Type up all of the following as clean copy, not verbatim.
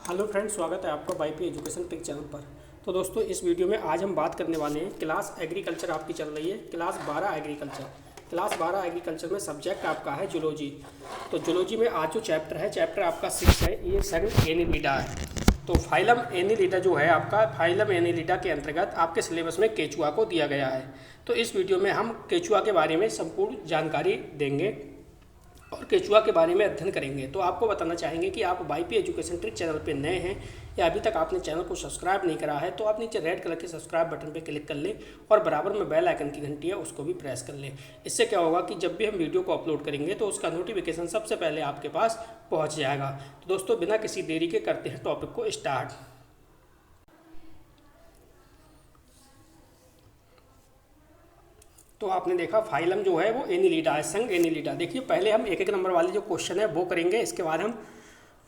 Hello friends, स्वागत है आपका वाईपी एजुकेशन टेक चैनल पर। तो दोस्तों, इस वीडियो में आज हम बात करने वाले हैं क्लास एग्रीकल्चर आपकी चल रही है, क्लास 12 एग्रीकल्चर। क्लास 12 एग्रीकल्चर में सब्जेक्ट आपका है जूलॉजी। तो जूलॉजी में आज जो चैप्टर है, चैप्टर आपका 6 है, ये संघ एनिलिडा है। तो फाइलम एनिलिडा जो है आपका, फाइलम एनिलिडा के अंतर्गत आपके सिलेबस में केचुआ को दिया गया है। तो इस वीडियो में हम केचुआ के बारे में संपूर्ण जानकारी देंगे और केचुआ के बारे में अध्ययन करेंगे। तो आपको बताना चाहेंगे कि आप वाईपी एजुकेशन ट्रिक चैनल पे नए हैं या अभी तक आपने चैनल को सब्सक्राइब नहीं करा है, तो आप नीचे रेड कलर के सब्सक्राइब बटन पे क्लिक कर लें और बराबर में बेल आइकन की घंटी है उसको भी प्रेस कर लें। इससे क्या होगा कि जब भी हम वीडियो को अपलोड करेंगे तो उसका नोटिफिकेशन सबसे पहले आपके पास पहुँच जाएगा। तो दोस्तों, बिना किसी देरी के करते हैं टॉपिक को स्टार्ट। तो आपने देखा फाइलम जो है वो एनिलिडा है, संघ एनिलिडा। देखिए, पहले हम एक एक नंबर वाले जो क्वेश्चन है वो करेंगे, इसके बाद हम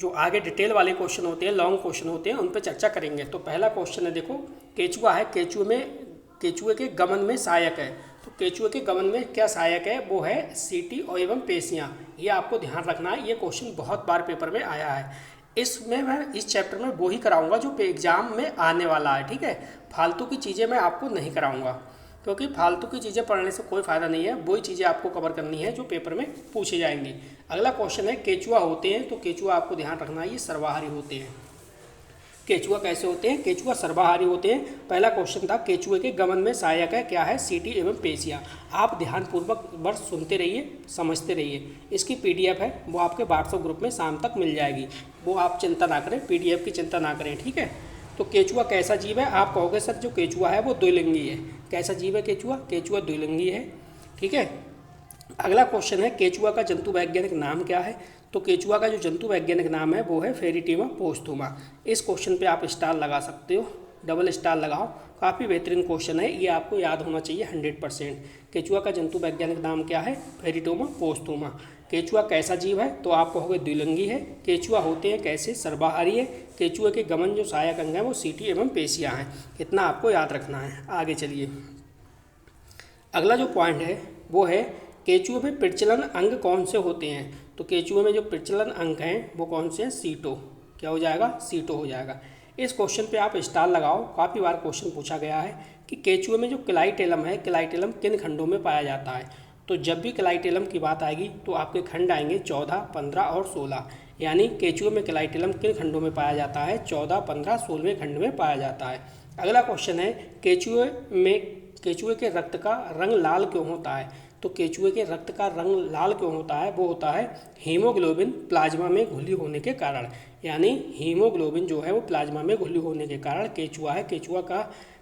जो आगे डिटेल वाले क्वेश्चन होते हैं, लॉन्ग क्वेश्चन होते हैं, उन पर चर्चा करेंगे। तो पहला क्वेश्चन है, देखो केचुआ है, केचुए के गमन में सहायक है। तो केचुए के गमन में क्या सहायक है, वो है सीटी और एवं पेशियाँ। ये आपको ध्यान रखना है, ये क्वेश्चन बहुत बार पेपर में आया है। इसमें मैं इस चैप्टर में वो ही कराऊंगा जो एग्जाम में आने वाला है, ठीक है। फालतू की चीज़ें मैं आपको नहीं कराऊंगा, क्योंकि फालतू की चीज़ें पढ़ने से कोई फ़ायदा नहीं है। वही चीज़ें आपको कवर करनी है जो पेपर में पूछी जाएंगी। अगला क्वेश्चन है, केचुआ होते हैं। तो केचुआ आपको ध्यान रखना है, ये सर्वाहारी होते हैं। केचुआ कैसे होते हैं, केचुआ सर्वाहारी होते हैं। पहला क्वेश्चन था, केचुए के गमन में सहायक है, क्या है, सीटी एवं पेशियाँ। आप ध्यानपूर्वक वर्ष सुनते रहिए, समझते रहिए। इसकी पीडीएफ है, वो आपके व्हाट्सएप ग्रुप में शाम तक मिल जाएगी। वो आप चिंता ना करें, पीडीएफ की चिंता ना करें, ठीक है। तो केचुआ कैसा जीव है, आप कहोगे सर जो केचुआ है वो द्विलिंगी है। कैसा जीव है केचुआ, केचुआ द्विलिंगी है, ठीक है। अगला क्वेश्चन है, केचुआ का जंतु वैज्ञानिक नाम क्या है। तो केचुआ का जो जंतु वैज्ञानिक नाम है वो है फेरिटिमा पोस्थुमा। इस क्वेश्चन पे आप स्टार लगा सकते हो, डबल स्टार लगाओ, काफ़ी बेहतरीन क्वेश्चन है, ये आपको याद होना चाहिए 100%। केचुआ का जंतु वैज्ञानिक नाम क्या है, फेरिटिमा पोस्थुमा। केचुआ कैसा जीव है, तो आप कहोगे द्विलिंगी है। केचुआ होते हैं कैसे, सर्वाहारी है। केचुए के गमन जो सहायक अंग है वो सीटी एवं पेशियाँ हैं। इतना आपको याद रखना है। आगे चलिए, अगला जो पॉइंट है वो है, केचुए में प्रचलन अंग कौन से होते हैं। तो केचुए में जो प्रचलन अंग हैं वो कौन से हैं, सीटो। क्या हो जाएगा, सीटो हो जाएगा। इस क्वेश्चन पे आप स्टार लगाओ, काफ़ी बार क्वेश्चन पूछा गया है कि केचुए में जो क्लाइटेलम है, क्लाइटेलम किन खंडों में पाया जाता है। तो जब भी क्लाइटेलम की बात आएगी तो आपके खंड आएंगे 14, 15 और 16। यानी केचुए में क्लाइटेलम किन खंडों में पाया जाता है, 14, 15, 16वें खंड में पाया जाता है। अगला क्वेश्चन है, केचुए के रक्त का रंग लाल क्यों होता है। तो केचुए के रक्त का रंग लाल क्यों होता है, वो होता है हीमोग्लोबिन प्लाज्मा में घुली होने के कारण। यानी हीमोग्लोबिन जो है वो प्लाज्मा में घुली होने के कारण केचुआ है। केचुआ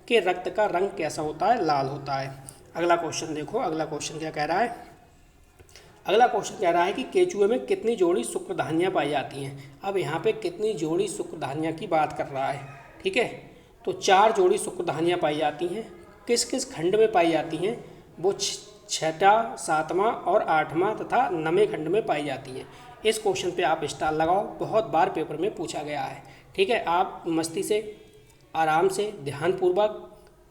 के रक्त का रंग कैसा होता है, लाल होता है। अगला क्वेश्चन देखो, अगला क्वेश्चन क्या कह रहा है। अगला क्वेश्चन कह रहा है कि केचुए में कितनी जोड़ी शुक्रधानियाँ पाई जाती हैं। अब यहाँ पे कितनी जोड़ी शुक्रधानियाँ की बात कर रहा है, ठीक है। तो 4 जोड़ी शुक्रधानियाँ पाई जाती हैं। किस किस खंड में पाई जाती हैं, वो 6वां, 7वां और 8वां तथा 9वें खंड में पाई जाती हैं। इस क्वेश्चन पे आप स्टार लगाओ, बहुत बार पेपर में पूछा गया है, ठीक है। आप मस्ती से, आराम से, ध्यानपूर्वक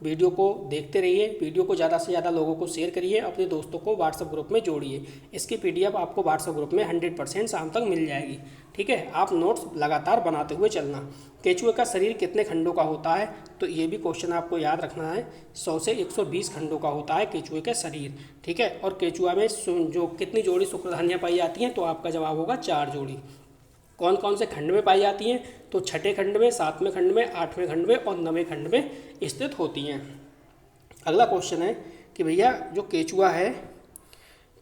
वीडियो को देखते रहिए। वीडियो को ज़्यादा से ज़्यादा लोगों को शेयर करिए, अपने दोस्तों को व्हाट्सएप ग्रुप में जोड़िए। इसकी पीडीएफ आपको व्हाट्सएप ग्रुप में 100% शाम तक मिल जाएगी, ठीक है। आप नोट्स लगातार बनाते हुए चलना। केचुए का शरीर कितने खंडों का होता है, तो ये भी क्वेश्चन आपको याद रखना है। 100 से 120 खंडों का होता है केचुए का शरीर, ठीक है। और केचुआ में जो कितनी जोड़ी शुक्रधानियाँ पाई जाती हैं, तो आपका जवाब होगा 4 जोड़ी। कौन कौन से खंड में पाई जाती हैं, तो 6ठे खंड में, 7वें खंड में, 8वें खंड में और 9वें खंड में स्थित होती हैं। अगला क्वेश्चन है कि भैया जो केचुआ है,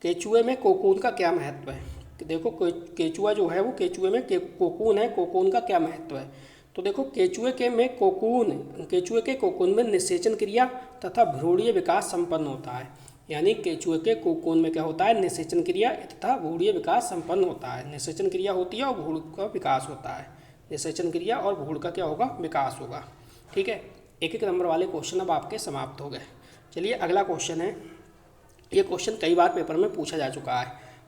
केचुए में कोकून का क्या महत्व है। देखो, केचुआ जो है वो, केचुए में कोकून है, कोकून का क्या महत्व है। तो देखो, केचुए के कोकून में निषेचन क्रिया तथा भ्रूणीय विकास संपन्न होता है। यानी केचुए के कोकून में क्या होता है, निषेचन क्रिया तथा भ्रूणीय विकास संपन्न होता है। निषेचन क्रिया होती है और भ्रूण का विकास होता है। निषेचन क्रिया और भ्रूण का क्या होगा, विकास होगा, ठीक है। एक एक नंबर वाले क्वेश्चन अब आपके समाप्त हो गए। चलिए, अगला क्वेश्चन है। ये क्वेश्चन कई बार पेपर में पूछा जा चुका है।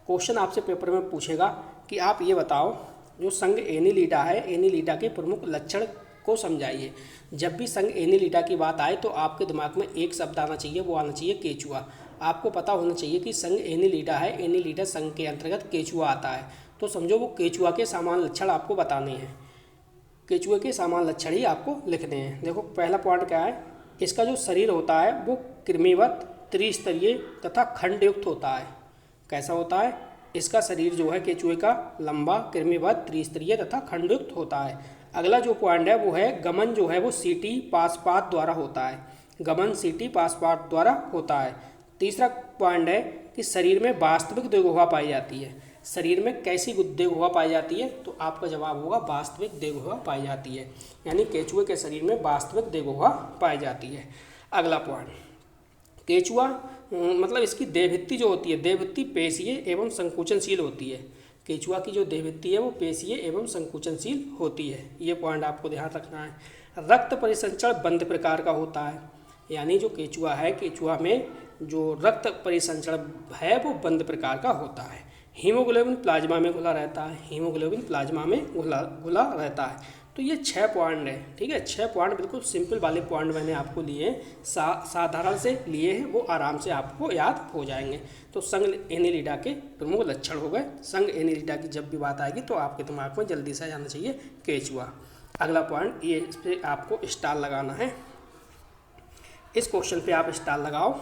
क्वेश्चन आपसे पेपर में पूछेगा कि आप ये बताओ, जो संघ एनिलिडा है, एनिलिडा के प्रमुख लक्षण को समझाइए। जब भी संघ एनिलिडा की बात आए तो आपके दिमाग में एक शब्द आना चाहिए, वो आना चाहिए केचुआ। आपको पता होना चाहिए कि संघ एनिलिडा है, एनिलिडा संघ के अंतर्गत केचुआ आता है। तो समझो वो केचुआ के समान लक्षण आपको बताने हैं। केचुए के सामान्य लक्षण ही आपको लिखने हैं। देखो पहला पॉइंट क्या है, इसका जो शरीर होता है वो कृमिवत, त्रिस्तरीय तथा खंडयुक्त होता है। कैसा होता है, इसका शरीर जो है केचुए का लंबा, कृमिवत, त्रिस्तरीय तथा खंडयुक्त होता है। अगला जो पॉइंट है वो है गमन जो है वो सीटी पाशपात द्वारा होता है। गमन सीटी पाशपात द्वारा होता है। तीसरा पॉइंट है कि शरीर में वास्तविक देहगुहा पाई जाती है। शरीर में कैसी देहगुहा पाई जाती है, तो आपका जवाब होगा वास्तविक देहगुहा पाई जाती है, यानी केचुए के शरीर में वास्तविक देहगुहा पाई जाती है। अगला पॉइंट, केचुआ मतलब इसकी देहभित्ति जो होती है, देहभित्ति पेशीय एवं संकुचनशील होती है। केचुआ की जो देहभित्ति है वो पेशीय एवं संकुचनशील होती है, ये पॉइंट आपको ध्यान रखना है। रक्त परिसंचरण बंद प्रकार का होता है, यानी जो केचुआ है, केचुआ में जो रक्त परिसंचरण है वो बंद प्रकार का होता है। हीमोग्लोबिन प्लाज्मा में घुला रहता है, हीमोग्लोबिन प्लाज्मा में घुला रहता है। तो ये 6 पॉइंट है, ठीक है। 6 पॉइंट बिल्कुल सिंपल वाले पॉइंट मैंने आपको लिए, साधारण से लिए हैं, वो आराम से आपको याद हो जाएंगे। तो संघ एनिलिडा के प्रमुख लक्षण हो गए। संघ एनिलिडा की जब भी बात आएगी तो आपके दिमाग में जल्दी से आ जाना चाहिए केचुआ। अगला पॉइंट, ये इस पर आपको स्टार लगाना है, इस क्वेश्चन पे आप स्टार लगाओ,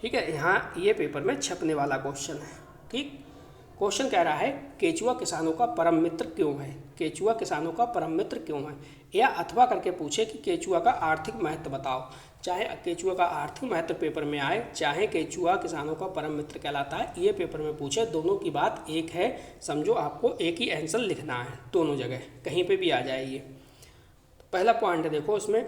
ठीक है। यहाँ ये पेपर में छपने वाला क्वेश्चन है, ठीक। क्वेश्चन कह रहा है केचुआ किसानों का परम मित्र क्यों है। केचुआ किसानों का परम मित्र क्यों है, या अथवा करके पूछे कि केचुआ का आर्थिक महत्व बताओ। चाहे केचुआ का आर्थिक महत्व पेपर में आए, चाहे केचुआ किसानों का परम मित्र कहलाता है, ये पेपर में पूछे, दोनों की बात एक है। समझो आपको एक ही आंसर लिखना है, दोनों जगह कहीं पे भी आ जाए ये। पहला पॉइंट देखो, इसमें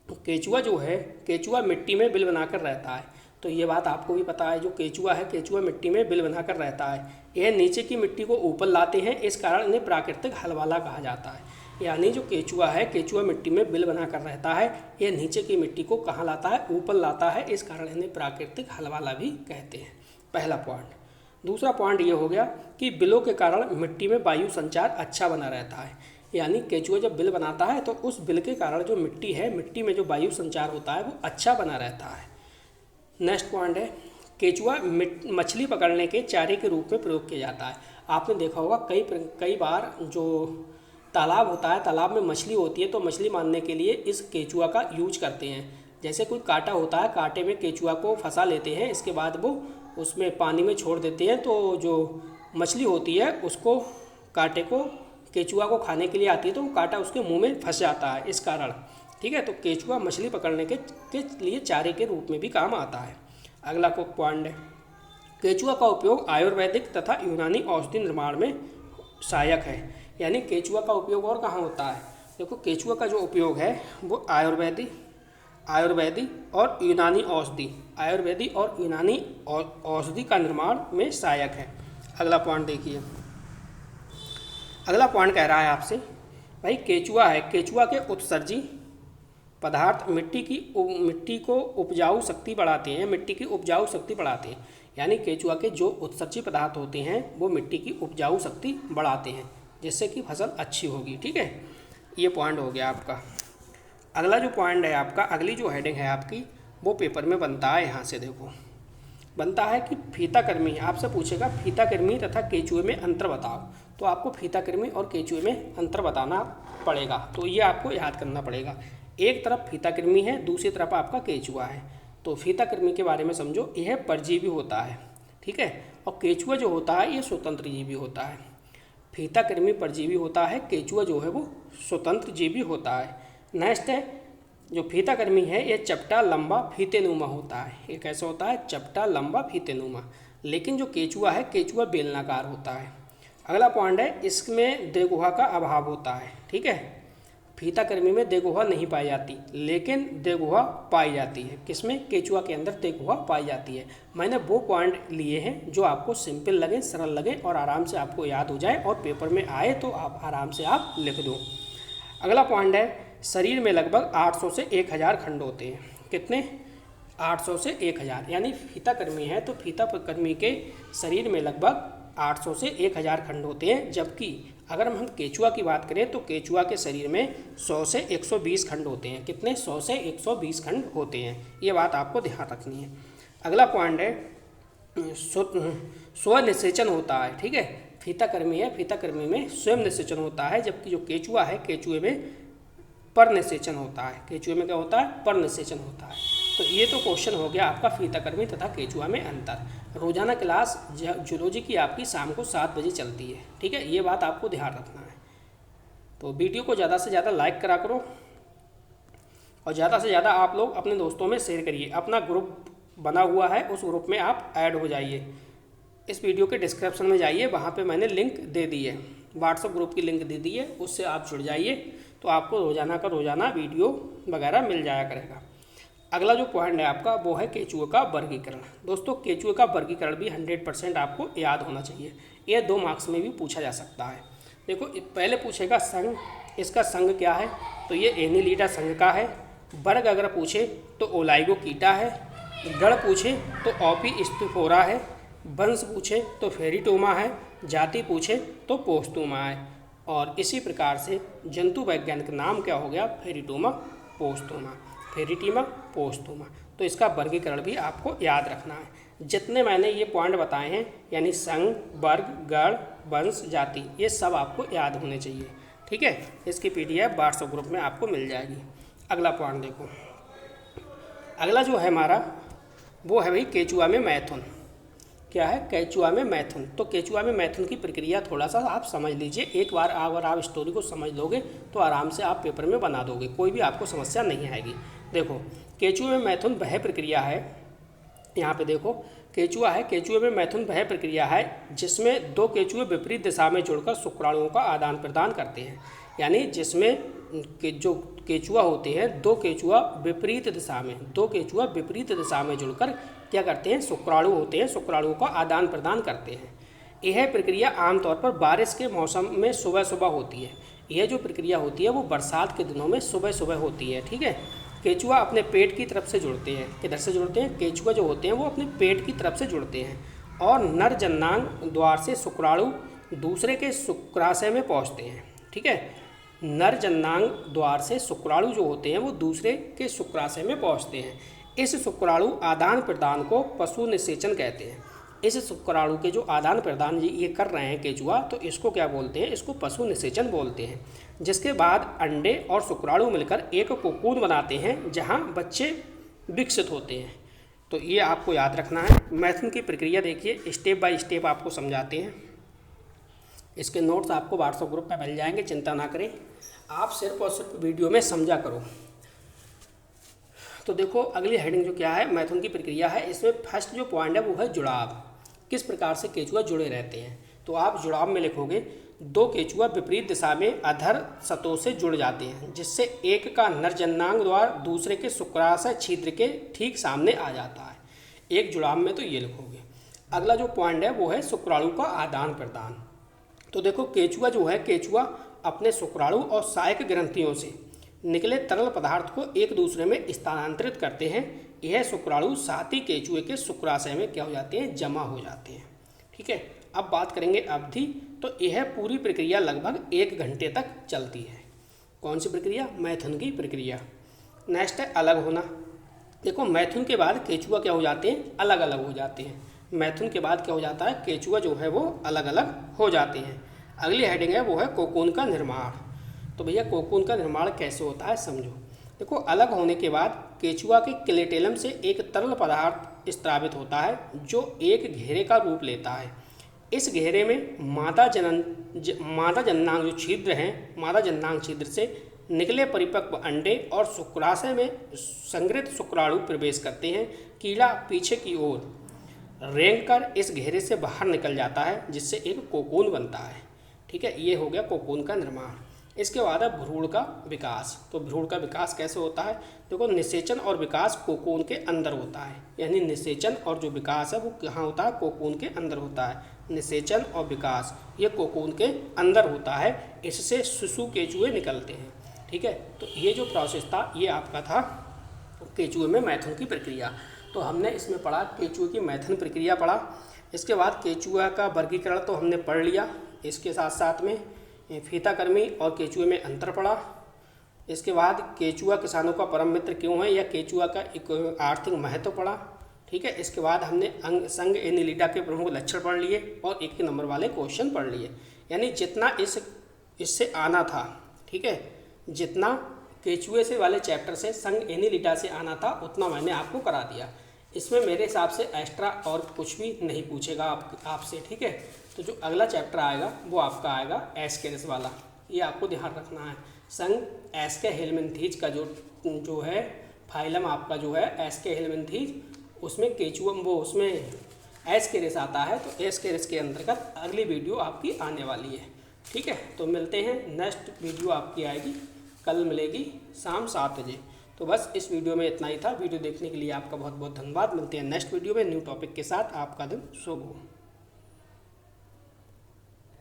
केचुआ जो है, केचुआ मिट्टी में बिल बनाकर रहता है। तो ये बात आपको भी पता है, जो केचुआ है, केचुआ मिट्टी में बिल बनाकर रहता है। यह नीचे की मिट्टी को ऊपर लाते हैं, इस कारण इन्हें प्राकृतिक हलवाला कहा जाता है। यानी जो केचुआ है, केचुआ मिट्टी में बिल बनाकर रहता है, यह नीचे की मिट्टी को कहाँ लाता है, ऊपर लाता है, इस कारण इन्हें प्राकृतिक हलवाला भी कहते हैं। पहला पॉइंट। दूसरा पॉइंट ये हो गया कि बिलों के कारण मिट्टी में वायु संचार अच्छा बना रहता है। यानी केचुआ जब बिल बनाता है तो उस बिल के कारण जो मिट्टी है, मिट्टी में जो वायु संचार होता है वो अच्छा बना रहता है। नेक्स्ट पॉइंट है, केचुआ मछली पकड़ने के चारे के रूप में प्रयोग किया जाता है। आपने देखा होगा कई बार जो तालाब होता है, तालाब में मछली होती है, तो मछली मारने के लिए इस केचुआ का यूज करते हैं। जैसे कोई कांटा होता है, कांटे में केचुआ को फंसा लेते हैं, इसके बाद वो उसमें पानी में छोड़ देते हैं, तो जो मछली होती है उसको, कांटे को, केचुआ को खाने के लिए आती है, तो वो कांटा उसके मुंह में फंस जाता है, इस कारण, ठीक है। तो केचुआ मछली पकड़ने के लिए चारे के रूप में भी काम आता है। अगला को पॉइंट है, केचुआ का उपयोग आयुर्वेदिक तथा यूनानी औषधि निर्माण में सहायक है। यानी केचुआ का उपयोग और कहाँ होता है, देखो केचुआ का जो उपयोग है वो आयुर्वेदिक और यूनानी औषधि, आयुर्वेदिक और यूनानी औषधि का निर्माण में सहायक है। अगला पॉइंट देखिए, अगला पॉइंट कह रहा है आपसे, भाई केचुआ है, केचुआ के उत्सर्जी पदार्थ मिट्टी को उपजाऊ शक्ति बढ़ाते हैं, मिट्टी की उपजाऊ शक्ति बढ़ाते हैं। यानी केचुआ के जो उत्सर्जी पदार्थ होते हैं वो मिट्टी की उपजाऊ शक्ति बढ़ाते हैं, जिससे कि फसल अच्छी होगी, ठीक है। ये पॉइंट हो गया आपका। अगला जो पॉइंट है आपका, अगली जो हेडिंग है आपकी, वो पेपर में बनता है, यहाँ से देखो बनता है कि फीताकृमि, आपसे पूछेगा फीताकृमि तथा केचुए में अंतर बताओ। तो आपको फीताकृमि और केचुए में अंतर बताना पड़ेगा, तो ये आपको याद करना पड़ेगा। एक तरफ फीताकृमि है, दूसरी तरफ आपका केचुआ है। तो फीताकृमि के बारे में समझो, यह परजीवी होता है, ठीक है, और केचुआ जो होता है ये स्वतंत्र जीवी होता है। फीताकृमि परजीवी होता है, केचुआ जो है वो स्वतंत्र जीवी होता है। नेक्स्ट है, जो फीताकृमि है ये चपटा लंबा फीतेनुमा होता है। ये कैसा होता है, चपटा लंबा फीतेनुमा। लेकिन जो केचुआ है, केचुआ बेलनाकार होता है। अगला पॉइंट है, इसमें देहगुहा का अभाव होता है, ठीक है। फीताकृमि में देहगुहा नहीं पाई जाती, लेकिन देहगुहा पाई जाती है। किसमें, केचुआ के अंदर देहगुहा पाई जाती है। मैंने वो पॉइंट लिए हैं जो आपको सिंपल लगे, सरल लगे और आराम से आपको याद हो जाए, और पेपर में आए तो आप आराम से आप लिख दो। अगला पॉइंट है, शरीर में लगभग 800 से 1000 खंड होते हैं। कितने, 800 से 1000। यानी फीताकृमि है तो फीताकृमि के शरीर में लगभग 800 से 1000 खंड होते हैं। जबकि अगर हम केचुआ की बात करें तो केचुआ के शरीर में 100 से 120 खंड होते हैं। कितने, 100 से 120 खंड होते हैं। ये बात आपको ध्यान रखनी है। अगला पॉइंट है, स्वनिषेचन होता है। ठीक है, फीता कर्मी है, फीता कर्मी में स्वयं निषेचन होता है, जबकि जो केचुआ है केचुए में पर निषेचन होता है। केचुए में क्या होता है? पर निषेचन होता है। तो ये तो क्वेश्चन हो गया आपका फीता कर्मी तथा केचुआ में अंतर। रोजाना क्लास जूलॉजी की आपकी शाम को 7 बजे चलती है। ठीक है, ये बात आपको ध्यान रखना है। तो वीडियो को ज़्यादा से ज़्यादा लाइक करा करो और ज़्यादा से ज़्यादा आप लोग अपने दोस्तों में शेयर करिए। अपना ग्रुप बना हुआ है, उस ग्रुप में आप ऐड हो जाइए। इस वीडियो के डिस्क्रिप्शन में जाइए, वहाँ पे मैंने लिंक दे दी है, व्हाट्सएप ग्रुप की लिंक दे दी है, उससे आप जुड़ जाइए तो आपको रोज़ाना का रोज़ाना वीडियो वगैरह मिल जाया करेगा। अगला जो पॉइंट है आपका वो है केचुए का वर्गीकरण। दोस्तों केचुए का वर्गीकरण भी 100% आपको याद होना चाहिए। ये 2 मार्क्स में भी पूछा जा सकता है। देखो पहले पूछेगा संघ, इसका संघ क्या है? तो ये एनिलिडा संघ का है। वर्ग अगर पूछे तो ओलाइगोकीटा है। गण पूछे तो ओपिस्थिफोरा है। वंश पूछे तो फेरिटोमा है। जाति पूछे तो पोस्तुमा है। और इसी प्रकार से जंतु वैज्ञानिक नाम क्या हो गया? फेरिटोमा पोस्तुमा, फेरिटिमा पोस्तुमा। तो इसका वर्गीकरण भी आपको याद रखना है। जितने मैंने ये पॉइंट बताए हैं यानी संघ, वर्ग, गण, वंश, जाति, ये सब आपको याद होने चाहिए। ठीक है, इसकी PDF व्हाट्सएप ग्रुप में आपको मिल जाएगी। अगला पॉइंट देखो, अगला जो है हमारा वो है भाई केचुआ में मैथुन। क्या है? केचुआ में मैथुन। तो केचुआ में मैथुन की प्रक्रिया थोड़ा सा आप समझ लीजिए। एक बार अगर आप स्टोरी को समझ लोगे तो आराम से आप पेपर में बना दोगे, कोई भी आपको समस्या नहीं आएगी। देखो केचुए में मैथुन वह प्रक्रिया है, यहाँ पे देखो केचुआ है, केचुए में मैथुन वह प्रक्रिया है जिसमें 2 केचुए विपरीत दिशा में जुड़कर शुक्राणुओं का आदान प्रदान करते हैं। यानी जिसमें जो केचुआ होते हैं 2 केचुआ विपरीत दिशा में, 2 केचुआ विपरीत दिशा में जुड़कर क्या करते हैं? शुक्राणु होते हैं, शुक्राणुओं का आदान प्रदान करते हैं। यह प्रक्रिया आमतौर पर बारिश के मौसम में सुबह सुबह होती है। यह जो प्रक्रिया होती है वो बरसात के दिनों में सुबह सुबह होती है। ठीक है, केचुआ अपने पेट की तरफ से जुड़ते हैं। किधर से जुड़ते हैं? केचुआ जो होते हैं वो अपने पेट की तरफ से जुड़ते हैं और नर जननांग द्वार से शुक्राणु दूसरे के शुक्राशय में पहुँचते हैं। ठीक है, नर जननांग द्वार से शुक्राणु जो होते हैं वो दूसरे के शुक्राशय में पहुंचते हैं। इस शुक्राणु आदान प्रदान को पशु निषेचन कहते हैं। इस शुक्राणु के जो आदान प्रदान ये कर रहे हैं केचुआ, तो इसको क्या बोलते हैं? इसको पशु निषेचन बोलते हैं। जिसके बाद अंडे और शुक्राणु मिलकर एक कोकून बनाते हैं जहां बच्चे विकसित होते हैं। तो ये आपको याद रखना है। मैथुन की प्रक्रिया देखिए, स्टेप बाय स्टेप आपको समझाते हैं। इसके नोट्स आपको व्हाट्सएप ग्रुप में मिल जाएंगे, चिंता ना करें। आप सिर्फ और सिर्फ वीडियो में समझा करो। तो देखो अगली हेडिंग जो क्या है, मैथुन की प्रक्रिया है। इसमें फर्स्ट जो पॉइंट है वो है जुड़ाव। किस प्रकार से केचुआ जुड़े रहते हैं? तो आप जुड़ाव में लिखोगे 2 केचुआ विपरीत दिशा में अधर सतहों से जुड़ जाते हैं, जिससे एक का नर जननांग द्वार दूसरे के शुक्राशय छिद्र के ठीक सामने आ जाता है। एक जुड़ाव में तो ये लिखोगे। अगला जो पॉइंट है वो है शुक्राणु का आदान प्रदान। तो देखो केचुआ जो है, केचुआ अपने शुक्राणु और सहायक ग्रंथियों से निकले तरल पदार्थ को एक दूसरे में स्थानांतरित करते हैं। यह शुक्राणु साथी केचुए के शुक्राशय में क्या हो जाते हैं? जमा हो जाते हैं। ठीक है, अब बात करेंगे अवधि। तो यह पूरी प्रक्रिया लगभग 1 घंटे तक चलती है। कौन सी प्रक्रिया? मैथुन की प्रक्रिया। नेक्स्ट है अलग होना। देखो मैथुन के बाद केचुआ क्या हो जाते हैं? अलग अलग हो जाते हैं। मैथुन के बाद क्या हो जाता है? केचुआ जो है वो अलग अलग हो जाते हैं। अगली हेडिंग है वो है कोकून का निर्माण। तो भैया कोकून का निर्माण कैसे होता है समझो। देखो अलग होने के बाद केचुआ के क्लेटेलम से एक तरल पदार्थ स्त्रावित होता है जो एक घेरे का रूप लेता है। इस घेरे में मादा जननांग जो छिद्र हैं, मादा जननांग छिद्र से निकले परिपक्व अंडे और शुक्राशय में संग्रहित शुक्राणु प्रवेश करते हैं। कीड़ा पीछे की ओर रेंगकर इस घेरे से बाहर निकल जाता है, जिससे एक कोकून बनता है। ठीक है, ये हो गया कोकून का निर्माण। इसके बाद है भ्रूण का विकास। तो भ्रूण का विकास कैसे होता है? देखो निषेचन और विकास कोकून के अंदर होता है। यानी निषेचन और जो विकास है वो कहाँ होता है? कोकून के अंदर होता है। निषेचन और विकास ये कोकून के अंदर होता है। इससे शिशु केचुए निकलते हैं। ठीक है, तो ये जो प्रोसेस था ये आपका था केचुए में मैथुन की प्रक्रिया। तो हमने इसमें पढ़ा केचुए की मैथुन प्रक्रिया पढ़ा। इसके बाद केचुआ का वर्गीकरण तो हमने पढ़ लिया। इसके साथ साथ में फीताकर्मी और केचुए में अंतर पड़ा। इसके बाद केचुआ किसानों का परम मित्र क्यों है या केचुआ का एक आर्थिक महत्व पड़ा। ठीक है। इसके बाद हमने संघ एनिलिडा के प्रमुख लक्षण पढ़ लिए और 1 नंबर वाले क्वेश्चन पढ़ लिए। यानी जितना इससे आना था, ठीक है, जितना केचुए से वाले चैप्टर से संघ एनिलिडा से आना था उतना मैंने आपको करा दिया। इसमें मेरे हिसाब से एक्स्ट्रा और कुछ भी नहीं पूछेगा आपसे, ठीक है। तो जो अगला चैप्टर आएगा वो आपका आएगा एस्केरिस वाला, ये आपको ध्यान रखना है। संघ एस्के हेलमिंथीज का जो है फाइलम आपका जो है एस्के हेलमिंथीज, उसमें केचुअम वो उसमें एस्केरिस आता है। तो एस्केरिस के अंतर्गत अगली वीडियो आपकी आने वाली है, ठीक है। तो मिलते हैं, नेक्स्ट वीडियो आपकी आएगी कल, मिलेगी शाम 7 बजे। तो बस इस वीडियो में इतना ही था। वीडियो देखने के लिए आपका बहुत बहुत धन्यवाद। मिलते हैं नेक्स्ट वीडियो में न्यू टॉपिक के साथ। आपका दिन शुभ हो।